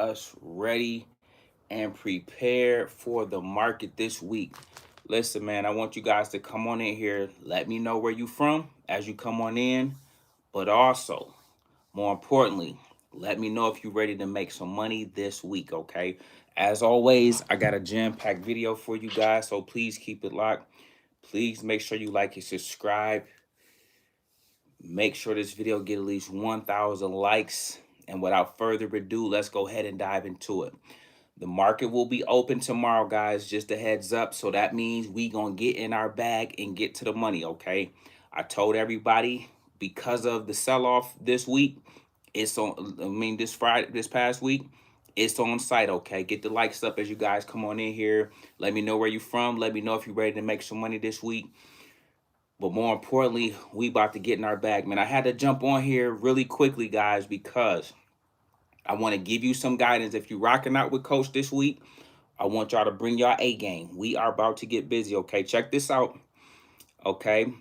us ready and prepared for the market this week. Listen, man, I want you guys to come on in here. Let me know where you from as you come on in. But also, more importantly, let me know if you're ready to make some money this week, okay? As always, I got a jam-packed video for you guys, so please keep it locked. Please make sure you like and subscribe. Make sure this video get at least 1,000 likes. And without further ado, let's go ahead and dive into it. The market will be open tomorrow, guys. Just a heads up. So that means we gonna get in our bag and get to the money, okay? I told everybody because of the sell-off this week, it's on, this Friday, this past week, it's on site, okay? Get the likes up as you guys come on in here. Let me know where you from. Let me know if you're ready to make some money this week. But more importantly, we about to get in our bag, man. I had to jump on here really quickly, guys, because I want to give you some guidance. If you're rocking out with Coach this week, I want y'all to bring y'all A game. We are about to get busy, okay? Check this out, okay?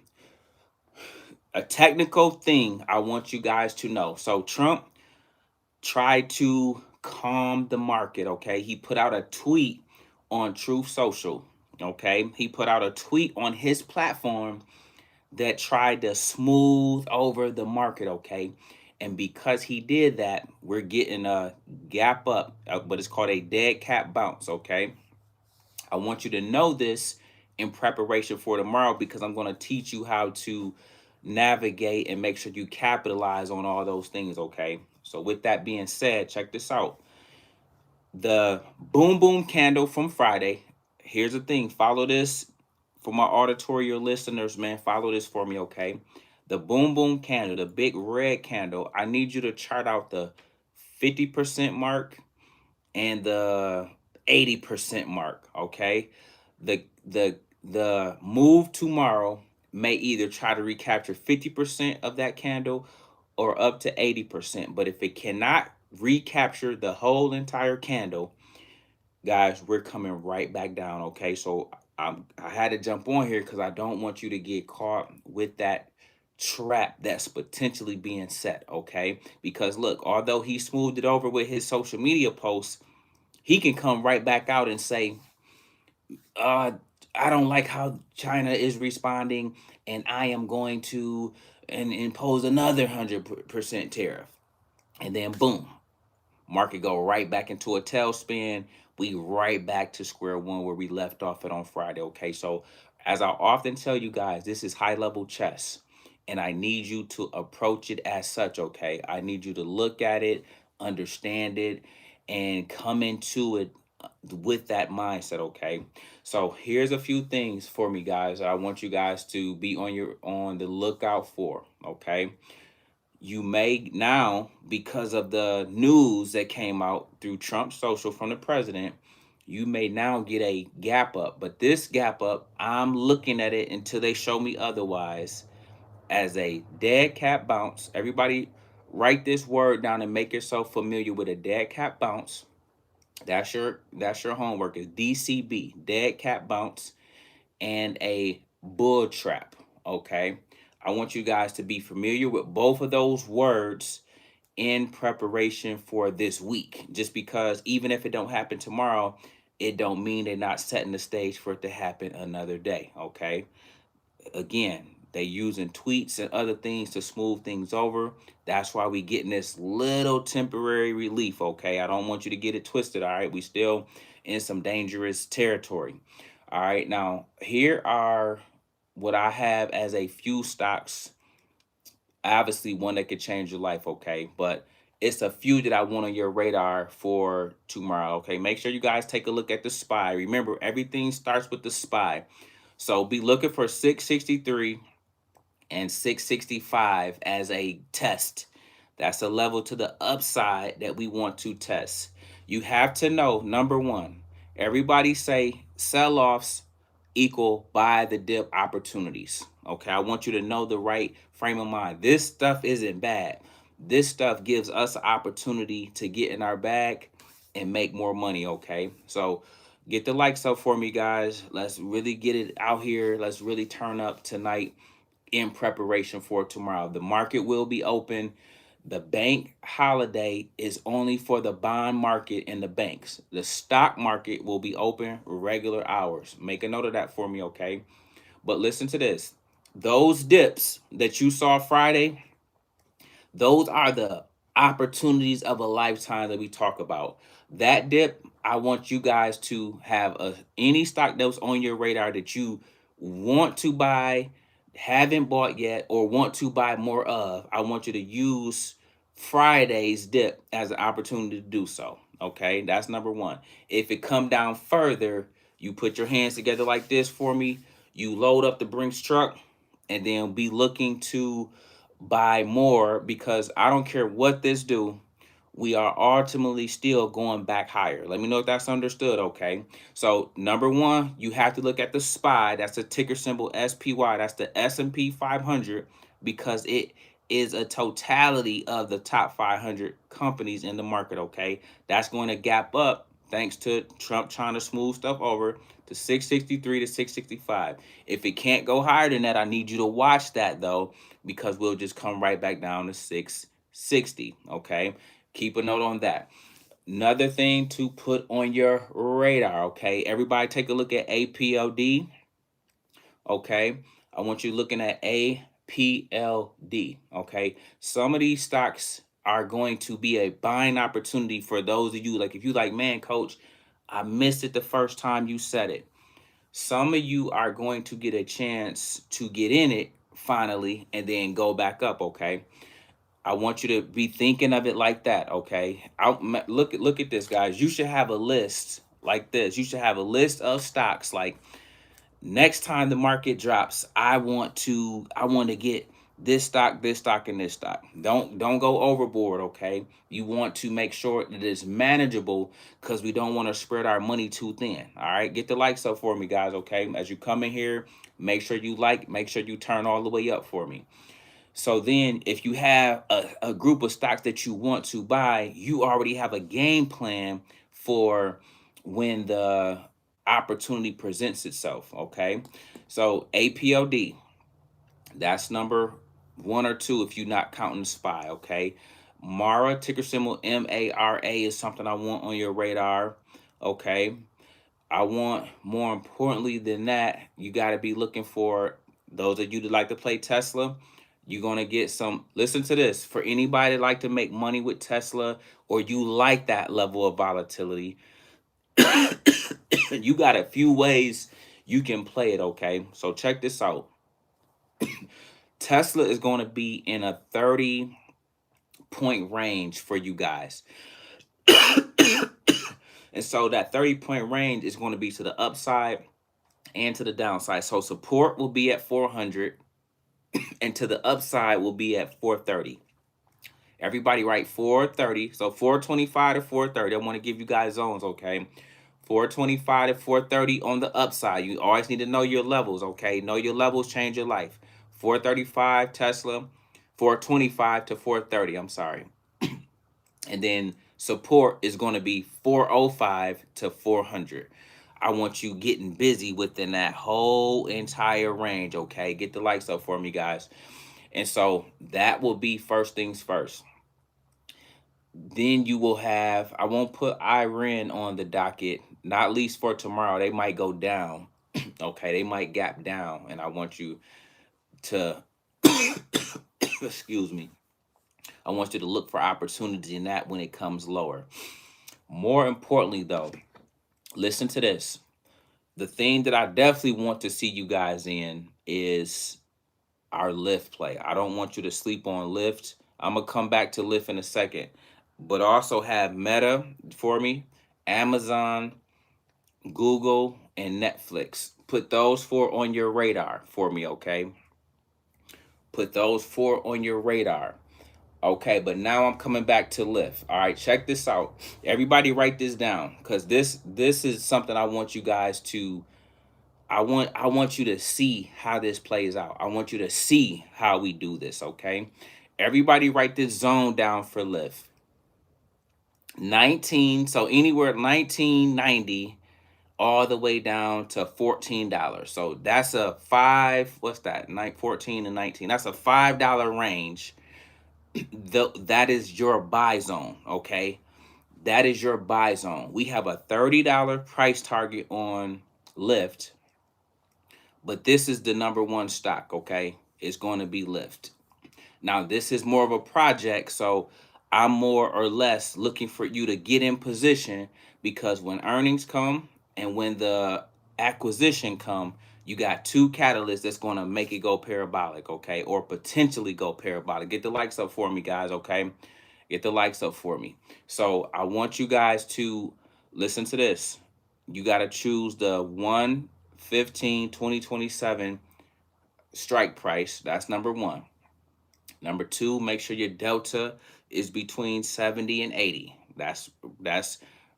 A technical thing I want you guys to know. So Trump tried to calm the market, okay? He put out a tweet on Truth Social, okay? He put out a tweet on his platform that tried to smooth over the market, okay? And because he did that, we're getting a gap up, but it's called a dead cat bounce, okay? I want you to know this in preparation for tomorrow because I'm going to teach you how to navigate and make sure you capitalize on all those things, okay? So with that being said, check this out. The boom boom candle from Friday. Here's the thing. Follow this for my auditorial listeners, man. Follow this for me, okay? The boom boom candle, the big red candle. I need you to chart out the 50% mark and the 80% mark, okay? The move tomorrow may either try to recapture 50% of that candle or up to 80%. But if it cannot recapture the whole entire candle, guys, we're coming right back down, okay? So I had to jump on here because I don't want you to get caught with that trap that's potentially being set, okay? Because look, although he smoothed it over with his social media posts, he can come right back out and say, uh, I don't like how China is responding, and I am going to impose another 100% tariff. And then boom, market go right back into a tailspin. We right back to square one where we left off it on Friday. Okay, so as I often tell you guys, this is high level chess, and I need you to approach it as such. Okay, I need you to look at it, understand it, and come into it with that mindset. Okay, so here's a few things for me, guys. I want you guys to be on the lookout for. Okay, you may now, because of the news that came out through Trump social from the president, you may now get a gap up. But this gap up, I'm looking at it until they show me otherwise as a dead cat bounce. Everybody write this word down and make yourself familiar with a dead cat bounce. That's your homework is DCB, dead cat bounce, and a bull trap. Okay. I want you guys to be familiar with both of those words in preparation for this week. Just because even if it don't happen tomorrow, it don't mean they're not setting the stage for it to happen another day. Okay. Again, they using tweets and other things to smooth things over. That's why we getting this little temporary relief. Okay. I don't want you to get it twisted. All right. We still in some dangerous territory. All right. Now, here are what I have as a few stocks, obviously one that could change your life, okay? But it's a few that I want on your radar for tomorrow, okay? Make sure you guys take a look at the SPY. Remember, everything starts with the SPY. So be looking for 663 and 665 as a test. That's a level to the upside that we want to test. You have to know, number one, everybody say sell-offs equal buy the dip opportunities. Okay, I want you to know the right frame of mind. This stuff isn't bad. This stuff gives us an opportunity to get in our bag and make more money. Okay, so get the likes up for me, guys. Let's really get it out here. Let's really turn up tonight in preparation for tomorrow. The market will be open. The bank holiday is only for the bond market and the banks. The stock market will be open regular hours. Make a note of that for me, okay? But listen to this. Those dips that you saw Friday, those are the opportunities of a lifetime that we talk about. That dip, I want you guys to have any stock that was on your radar that you want to buy, haven't bought yet, or want to buy more of. I want you to use Friday's dip as an opportunity to do so. Okay, that's number one. If it come down further, you put your hands together like this for me. You load up the Brinks truck, and then be looking to buy more, because I don't care what this do, we are ultimately still going back higher. Let me know if that's understood, okay? So number one, you have to look at the SPY. That's the ticker symbol SPY. That's the S&P 500, because it is a totality of the top 500 companies in the market, okay? That's going to gap up thanks to Trump trying to smooth stuff over to 663 to 665. If it can't go higher than that, I need you to watch that though, because we'll just come right back down to 660, okay? Keep a note on that. Another thing to put on your radar, okay? Everybody take a look at APLD, okay? I want you looking at APLD, okay? Some of these stocks are going to be a buying opportunity for those of you, like if you like, man, coach, I missed it the first time you said it. Some of you are going to get a chance to get in it finally and then go back up, okay? I want you to be thinking of it like that, okay? Look at this, guys. You should have a list like this. You should have a list of stocks like, next time the market drops, I want to get this stock, and this stock. Don't go overboard, okay? You want to make sure that it's manageable, because we don't want to spread our money too thin. All right, get the likes up for me, guys, okay? As you come in here, make sure you like, make sure you turn all the way up for me. So then if you have a group of stocks that you want to buy, you already have a game plan for when the opportunity presents itself, okay? So APOD, that's number one or two if you're not counting SPY, okay? Mara, ticker symbol MARA, is something I want on your radar, okay? I want, more importantly than that, you got to be looking for those of you that like to play Tesla. You're going to get some, listen to this, for anybody that like to make money with Tesla, or you like that level of volatility, you got a few ways you can play it, okay? So check this out. Tesla is going to be in a 30-point range for you guys. And so that 30-point range is going to be to the upside and to the downside. So support will be at 400, and to the upside will be at 430. Everybody write 430. So 425 to 430. I want to give you guys zones, okay? 425 to 430 on the upside. You always need to know your levels, okay? Know your levels, change your life. 435 Tesla, 425 to 430. I'm sorry. And then support is going to be 405 to 400. I want you getting busy within that whole entire range, okay? Get the likes up for me, guys. And so that will be first things first. Then you will have, I won't put Iran on the docket, not least for tomorrow. They might go down, okay? They might gap down, and I want you to, excuse me, I want you to look for opportunity in that when it comes lower. More importantly, though, listen to this. The thing that I definitely want to see you guys in is our Lyft play. I don't want you to sleep on Lyft. I'm going to come back to Lyft in a second. But also have Meta for me, Amazon, Google, and Netflix. Put those four on your radar for me, okay? Put those four on your radar. Okay, but now I'm coming back to Lyft. All right, check this out. Everybody write this down, because this is something I want you guys to, I want you to see how this plays out. I want you to see how we do this, okay? Everybody write this zone down for Lyft. 19, so anywhere 1990 all the way down to $14. So that's a five, what's that? 14 and 19. That's a $5 range that is your buy zone, okay? That is your buy zone. We have a $30 price target on Lyft, but this is the number one stock, okay? It's going to be Lyft. Now, this is more of a project, so I'm more or less looking for you to get in position, because when earnings come and when the acquisition come, you got two catalysts that's going to make it go parabolic, okay? Or potentially go parabolic. Get the likes up for me, guys, okay? Get the likes up for me. So I want you guys to listen to this. You got to choose the 1/15/2027 strike price. That's number one. Number two, make sure your delta is between 70 and 80. That's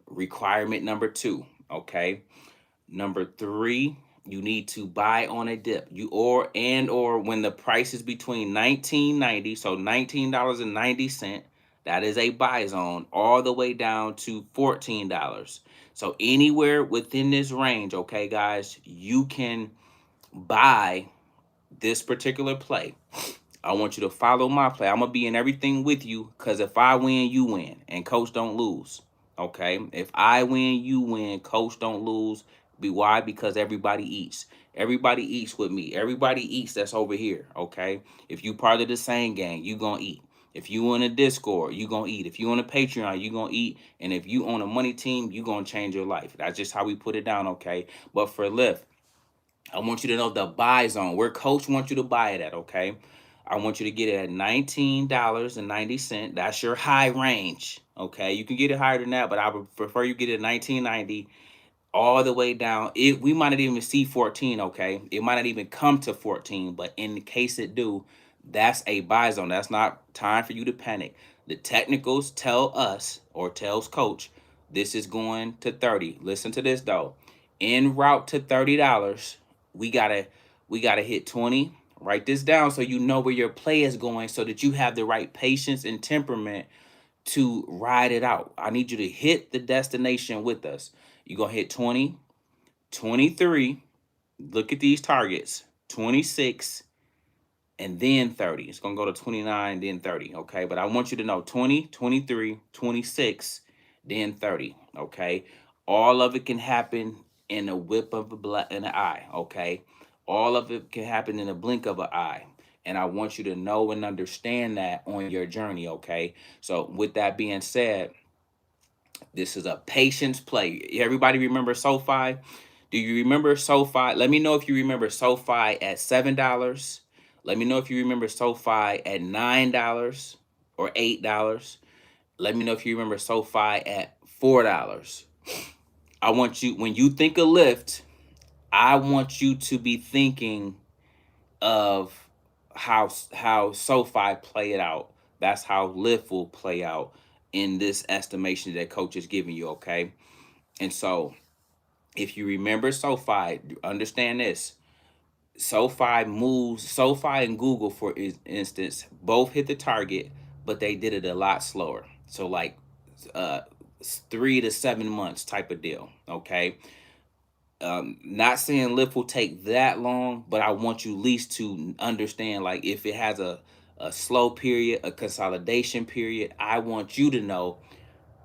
requirement number two. Okay. Number three, you need to buy on a dip. Or when the price is between 19.90, so $19.90, that is a buy zone, all the way down to $14. So anywhere within this range, okay, guys, you can buy this particular play. I want you to follow my play. I'm gonna be in everything with you, because if I win, you win, and coach don't lose. Okay? If I win, you win, coach don't lose. Why? Because everybody eats. Everybody eats with me. Everybody eats that's over here. Okay? If you part of the same gang, you gonna eat. If you on a Discord, you gonna eat. If you on a Patreon, you gonna eat. And if you on a money team, you gonna change your life. That's just how we put it down, okay? But for Lyft, I want you to know the buy zone, where coach wants you to buy it at, okay? I want you to get it at $19.90. That's your high range, okay? You can get it higher than that, but I would prefer you get it at $19.90 all the way down. We might not even see 14, okay? It might not even come to 14, but in case it do, that's a buy zone. That's not time for you to panic. The technicals tell us, or tells coach, this is going to 30. Listen to this though. En route to $30, we gotta hit 20. Write this down so you know where your play is going, so that you have the right patience and temperament to ride it out. I need you to hit the destination with us. You're going to hit 20, 23. Look at these targets: 26, and then 30. It's going to go to 29, then 30. Okay. But I want you to know 20, 23, 26, then 30. Okay. All of it can happen in a whip of an eye. Okay. All of it can happen in a blink of an eye. And I want you to know and understand that on your journey. Okay. So, with that being said, this is a patience play. Everybody remember SoFi? Do you remember SoFi? Let me know if you remember SoFi at $7. Let me know if you remember SoFi at $9 or $8. Let me know if you remember SoFi at $4. I want you, when you think of Lyft, I want you to be thinking of how SoFi play it out. That's how Lyft will play out in this estimation that coach is giving you, okay? And so, if you remember SoFi, understand this. SoFi and Google, for instance, both hit the target, but they did it a lot slower. So, like, uh, 3 to 7 months type of deal, okay? Not saying Lyft will take that long, but I want you at least to understand, like, if it has a slow period, a consolidation period, I want you to know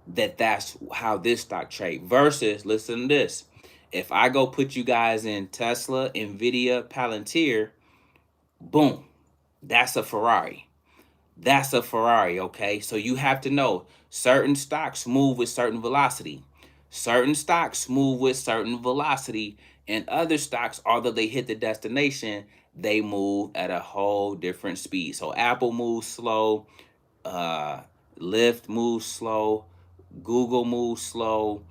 that that's how this stock trade. Versus, listen to this, if I go put you guys in Tesla, Nvidia, Palantir, boom, that's a Ferrari. That's a Ferrari, okay? So you have to know certain stocks move with certain velocity. Certain stocks move with certain velocity, and other stocks, although they hit the destination, they move at a whole different speed. So Apple moves slow, uh, Lyft moves slow, Google moves slow.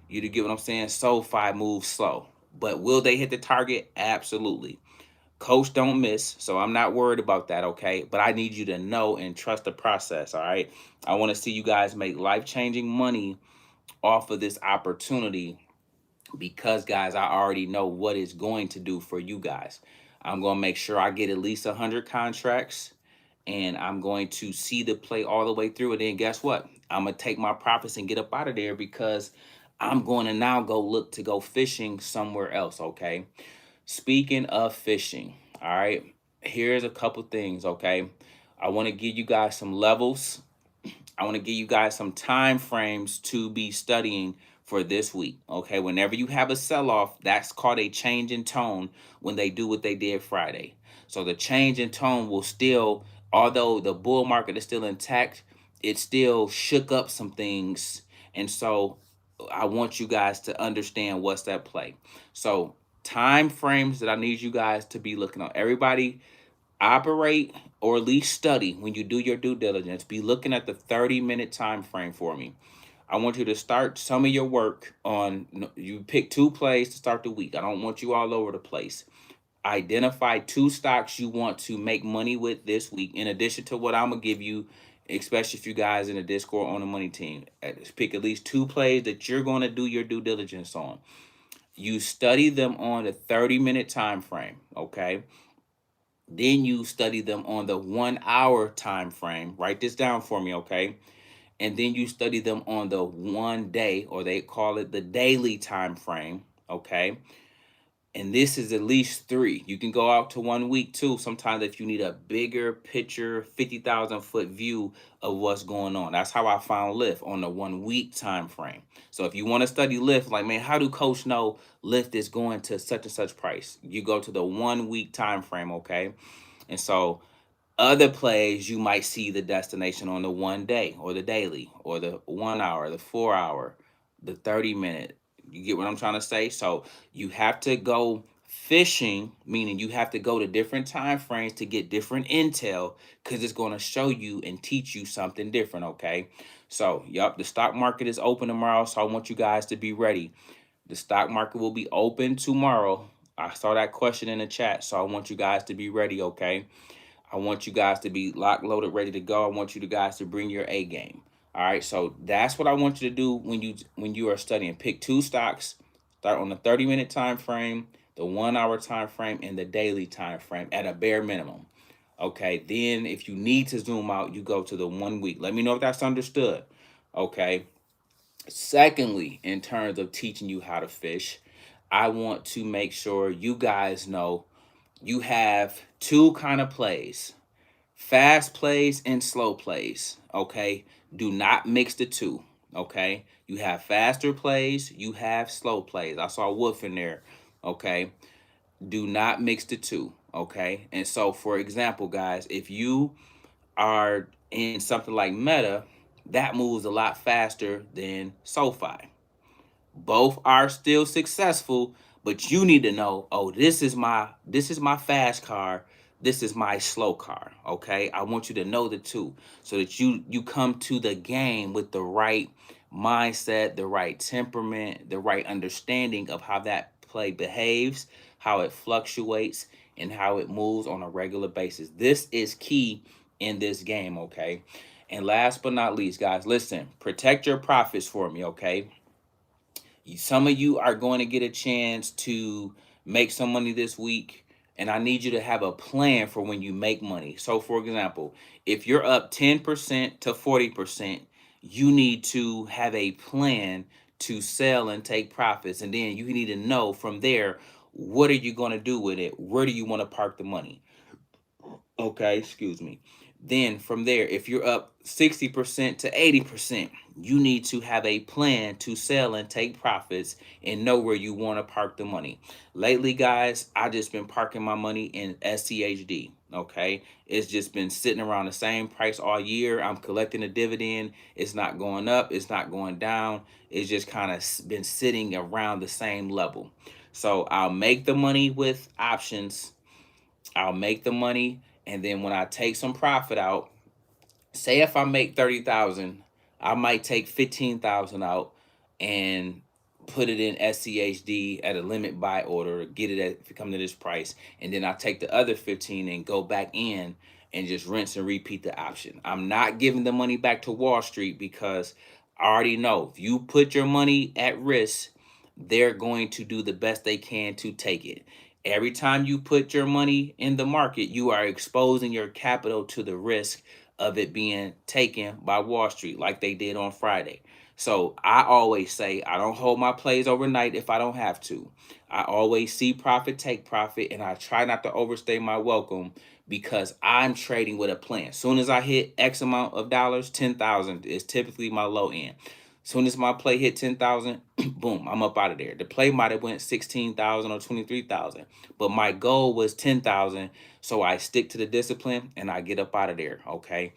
You get what I'm saying? SoFi moves slow. But will they hit the target? Absolutely. Coach don't miss, so I'm not worried about that, okay? But I need you to know and trust the process, all right? I want to see you guys make life-changing money off of this opportunity, because, guys, I already know what it's going to do for you guys. I'm going to make sure I get at least 100 contracts, and I'm going to see the play all the way through. And then guess what? I'm going to take my profits and get up out of there, because I'm going to now look to go fishing somewhere else, okay? Speaking of fishing, all right, here's a couple things, okay? I want to give you guys some levels. I want to give you guys some time frames to be studying for this week. Okay, whenever you have a sell-off, that's called a change in tone when they do what they did Friday. So the change in tone will still, although the bull market is still intact, it still shook up some things. And so I want you guys to understand what's at play. So time frames that I need you guys to be looking on. Everybody operate or at least study when you do your due diligence. Be looking at the 30-minute time frame for me. I want you to start some of your work on, you pick 2 plays to start the week. I don't want you all over the place. Identify 2 stocks you want to make money with this week, in addition to what I'm going to give you, especially if you guys in the Discord on the money team. Pick at least 2 plays that you're going to do your due diligence on. You study them on the 30-minute time frame, okay? Then you study them on the 1 hour time frame. Write this down for me, okay? And then you study them on the 1 day, or they call it the daily time frame, okay? And this is at least 3. You can go out to 1 week too. Sometimes if you need a bigger picture, 50,000 foot view of what's going on. That's how I found Lyft on the 1 week time frame. So if you want to study Lyft, like, man, how do coach know Lyft is going to such and such price? You go to the 1 week time frame, okay? And so other plays, you might see the destination on the 1 day or the daily or the 1 hour, the 4 hour, the 30-minute. You get what I'm trying to say? So you have to go fishing, meaning you have to go to different time frames to get different intel, because it's going to show you and teach you something different, okay? So, yup, the stock market is open tomorrow, so I want you guys to be ready. The stock market will be open tomorrow. I saw that question in the chat, so I want you guys to be ready, okay? I want you guys to be locked, loaded, ready to go. I want you guys to bring your A game. All right, so that's what I want you to do when you are studying. Pick 2 stocks. Start on the 30-minute time frame, the 1 hour time frame, and the daily time frame at a bare minimum. Okay, then if you need to zoom out, you go to the 1 week. Let me know if that's understood. Okay. Secondly, in terms of teaching you how to fish, I want to make sure you guys know you have 2 kind of plays: fast plays and slow plays. Okay, do not mix the 2. Okay, you have faster plays, you have slow plays. I saw Wolf in there. Okay, do not mix the 2. Okay, and so for example, guys, if you are in something like Meta, that moves a lot faster than SoFi. Both are still successful, but you need to know, oh, this is my fast car, this is my slow car. Okay, I want you to know the 2, so that you come to the game with the right mindset, the right temperament, the right understanding of how that play behaves, how it fluctuates, and how it moves on a regular basis. This is key in this game. Okay, and last but not least, guys, listen, protect your profits for me. Okay, some of you are going to get a chance to make some money this week, and I need you to have a plan for when you make money. So, for example, if you're up 10% to 40%, you need to have a plan to sell and take profits. And then you need to know from there, what are you going to do with it? Where do you want to park the money? Okay, excuse me. Then from there, if you're up 60% to 80%, you need to have a plan to sell and take profits and know where you want to park the money. Lately, guys, I just been parking my money in SCHD. Okay, it's just been sitting around the same price all year. I'm collecting a dividend. It's not going up, it's not going down. It's just kind of been sitting around the same level. So I'll make the money with options. I'll make the money, and then when I take some profit out, say if I make 30,000, I might take 15,000 out and put it in SCHD at a limit buy order, get it at come to this price, and then I take the other 15 and go back in and just rinse and repeat the option. I'm not giving the money back to Wall Street, because I already know if you put your money at risk, they're going to do the best they can to take it. Every time you put your money in the market, you are exposing your capital to the risk of it being taken by Wall Street, like they did on Friday. So I always say I don't hold my plays overnight if I don't have to. I always see profit, take profit, and I try not to overstay my welcome because I'm trading with a plan. Soon as I hit X amount of dollars, 10,000 is typically my low end. Soon as my play hit 10,000, boom, I'm up out of there. The play might have went 16,000 or 23,000, but my goal was 10,000, so I stick to the discipline and I get up out of there, okay?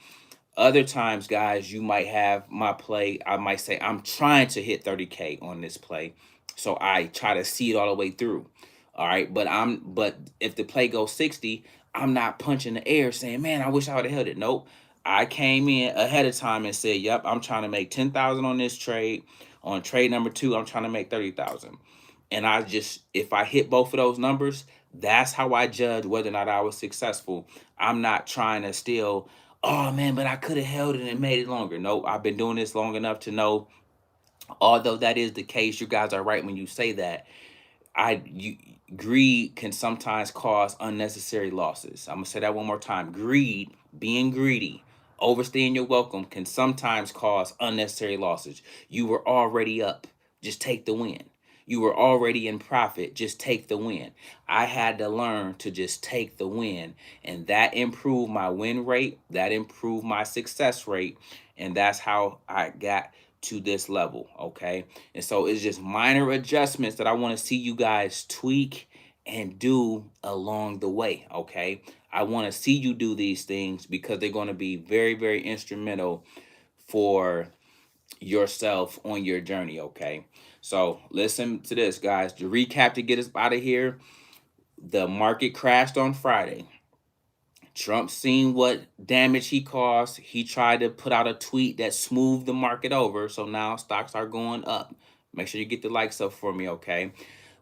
Other times, guys, you might have my play. I might say, I'm trying to hit 30K on this play. So I try to see it all the way through. All right. But if the play goes 60, I'm not punching the air saying, man, I wish I would have held it. Nope. I came in ahead of time and said, yep, I'm trying to make 10,000 on this trade. On trade number 2, I'm trying to make 30,000. And if I hit both of those numbers, that's how I judge whether or not I was successful. I'm not trying to still, oh man, but I could have held it and made it longer. Nope, I've been doing this long enough to know, although that is the case, you guys are right when you say that. Greed can sometimes cause unnecessary losses. I'm gonna say that one more time. Greed, being greedy, overstaying your welcome can sometimes cause unnecessary losses. You were already up, just take the win. You were already in profit, just take the win. I had to learn to just take the win, and that improved my win rate, that improved my success rate, and that's how I got to this level, okay? And so it's just minor adjustments that I want to see you guys tweak and do along the way, okay? I want to see you do these things because they're going to be very, very instrumental for yourself on your journey, okay? So listen to this, guys. To recap, to get us out of here, the market crashed on Friday. Trump seen what damage he caused. He tried to put out a tweet that smoothed the market over. So now stocks are going up. Make sure you get the likes up for me, okay?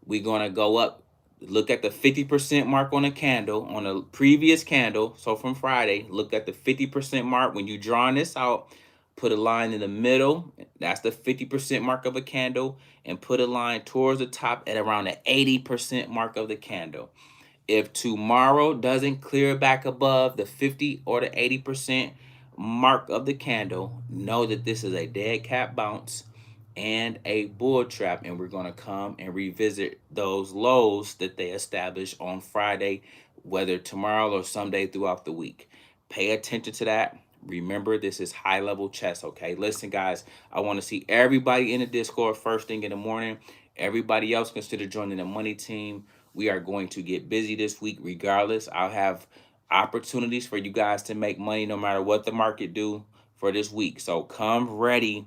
We're going to go up. Look at the 50% mark on a candle, on a previous candle. So from Friday, look at the 50% mark. When you're drawing this out, put a line in the middle. That's the 50% mark of a candle. And put a line towards the top at around the 80% mark of the candle. If tomorrow doesn't clear back above the 50 or the 80% mark of the candle, know that this is a dead cat bounce and a bull trap, and we're going to come and revisit those lows that they established on Friday, whether tomorrow or someday throughout the week. Pay attention to that. Remember, this is high level chess, okay? Listen, guys, I want to see everybody in the Discord first thing in the morning. Everybody else consider joining the money team. We are going to get busy this week regardless. I'll have opportunities for you guys to make money no matter what the market do for this week. So come ready.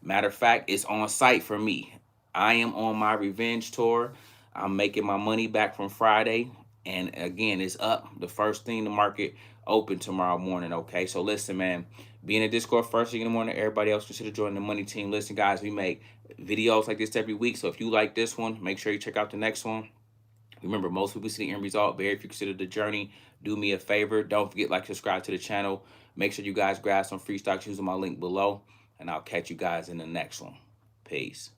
Matter of fact, it's on site for me. I am on my revenge tour. I'm making my money back from Friday. And again, it's up the first thing the market open tomorrow morning, okay? So listen, man, be in the Discord first thing in the morning. Everybody else consider joining the money team. Listen, guys, we make videos like this every week. So if you like this one, make sure you check out the next one. Remember, most people see the end result. Very few consider the journey. Do me a favor. Don't forget, like, subscribe to the channel. Make sure you guys grab some free stocks using my link below. And I'll catch you guys in the next one. Peace.